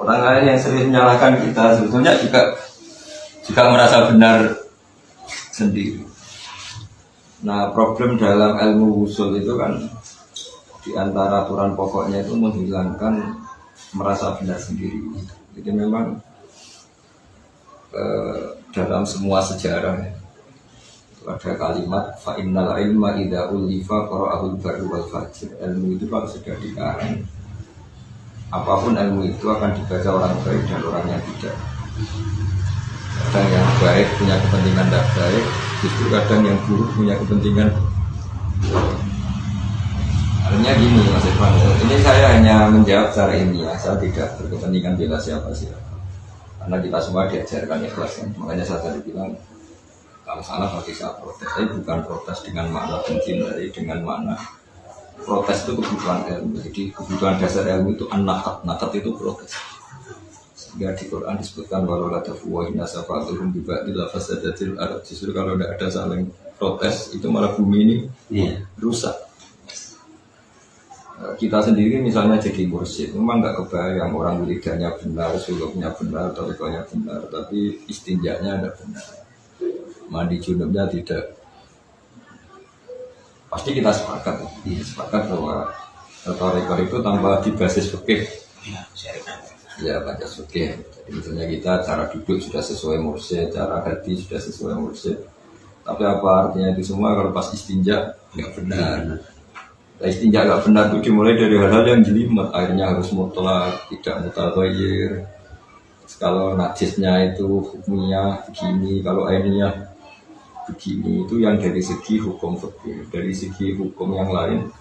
Orang lain yang sering menyalahkan kita sebetulnya juga merasa benar sendiri. Nah, problem dalam ilmu usul itu kan di antara aturan pokoknya itu menghilangkan merasa benar sendiri. Jadi memang dalam semua sejarah itu ada kalimat fa innal ilma idza ulifa qara'ahul barru wal fajir. Ilmu itu kalau sudah dikarang, apapun ilmu itu akan dibaca orang baik dan orang yang tidak. Kadang yang baik punya kepentingan tidak baik, justru kadang yang buruk punya kepentingan. Artinya gini Mas Irfan, ini saya hanya menjawab secara ilmiah, saya tidak berkepentingan bela siapa-siapa. Karena kita semua diajarkan ikhlas, makanya saya tadi bilang kalau salah pasti saya protes. Tapi bukan protes dengan makna benci, dengan makna protes itu kebutuhan ilmu. Jadi kebutuhan dasar ilmu itu nakat itu protes. Sehingga di Quran disebutkan walau la tafuwahin nasafatuhum biba'dil lafasadatil arad. Justru kalau tidak ada saling protes itu malah bumi ini rusak. Kita sendiri misalnya jadi mursyid, memang nggak kebayang orang wiridanya benar, suluknya benar, torikonya benar, tapi istinjaknya ada benar, mandi junubnya tidak. Pasti kita sepakat bahwa toriko itu tanpa di basis fikih, ya basis fikih. Jadi misalnya kita cara duduk sudah sesuai mursyid, cara hati sudah sesuai mursyid, tapi apa artinya itu semua kalau pas istinja nggak benar. Istinja gak benar itu dimulai dari hal-hal yang jelimet, akhirnya harus mutlak, tidak mutaghayyir. Kalau najisnya itu hukumnya begini, kalau airnya begini, itu yang dari segi hukum fikih. Dari segi hukum yang lain,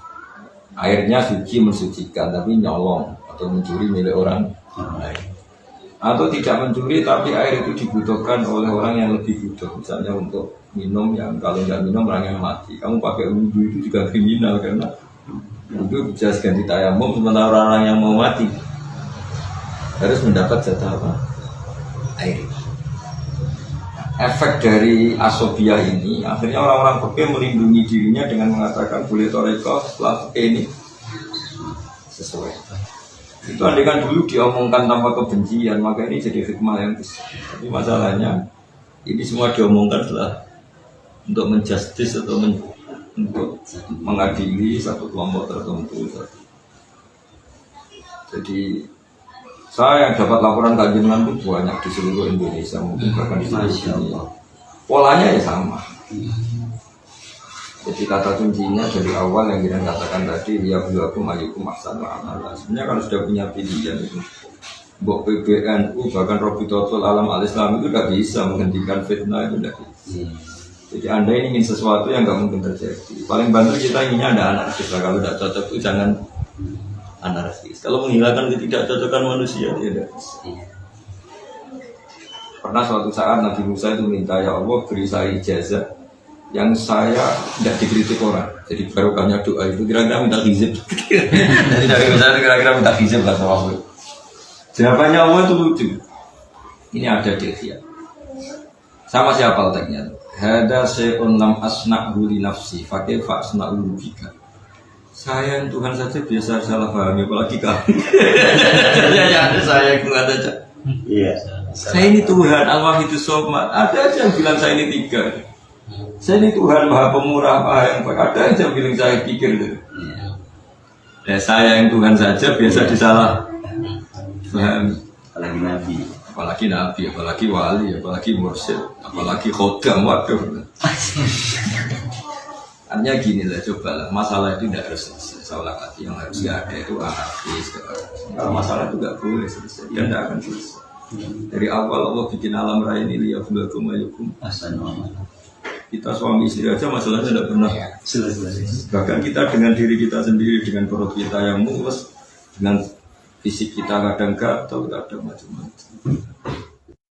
airnya suci mensucikan, tapi nyolong atau mencuri milik orang lain. Atau tidak mencuri, tapi air itu dibutuhkan oleh orang yang lebih butuh. Misalnya untuk minum, yang kalau nggak minum orang yang mati. Kamu pakai wudhu itu juga kriminal karena wudhu bisa ganti tayamum, sementara orang yang mau mati harus mendapat jatah apa? Air. Efek dari asobia ini akhirnya orang-orang fikih melindungi dirinya dengan mengatakan boleh toriko setelah fikih ini sesuai. Itu andekan dulu diomongkan tanpa kebencian, maka ini jadi hikmah yang besar. Tapi masalahnya ini semua diomongkan setelah untuk menjustis atau untuk mengadili satu kelompok tertentu. Jadi saya yang dapat laporan kajian itu banyak di seluruh Indonesia, mungkin bahkan di seluruh dunia. Polanya ya sama. Jadi kata kuncinya dari awal yang kita katakan tadi, ya beliaukum ayyukum ahsanu amala. Sebenarnya kalau sudah punya pilihan itu, Mbok PBNU bahkan Robitotul Alam Al-Islam itu tidak bisa menghentikan fitnah, itu tidak bisa. Jadi Anda ini ingin sesuatu yang nggak mungkin terjadi. Paling banter kita inginnya ada anarkis. Kalau tidak cocok itu jangan anarkis. Kalau menghilangkan ketidakcocokan manusia, ya tidak bisa. Pernah suatu saat Nabi Musa itu minta, ya Allah beri saya ijazah yang saya tidak dikritik orang. Jadi barokahnya doa itu kira-kira minta hizib. Jadi dari Musa itu kira-kira minta hizib lah sama Allah. Jawabannya Allah itu lucu. Ini ada di Ikhya. Sama siapa letaknya? Hada syai'un lam asna'hu li nafsi fakih fa'asna'hu bika. Saya Tuhan saja biasa salah paham, apalagi kamu. Ya saya Tuhan saja. Iya. Saya ini Tuhan Al-Wahidus Shomad. Ada aja yang bilang saya ini tiga. Saya ini Tuhan Maha Pemurah, Maha yang baik. Ada aja yang bilang saya pikir. Ya saya yang Tuhan saja biasa disalah paham. Apalagi Nabi, apalagi wali, apalagi mursyid, apalagi khodam, waduh. Artinya gini lah, cobalah, masalah itu tidak harus selesai. Salah hati yang harus ada itu anarkis. Kalau masalah itu tidak boleh selesai, ya tidak akan selesai. Dari awal Allah bikin alam raya ini liyabluwakum ayyukum ahsanu amala. Kita suami istri aja masalahnya tidak pernah selesai. Bahkan kita dengan diri kita sendiri, dengan perut kita yang mulus, dengan fisik kita kadang gatal, kadang macam-macam.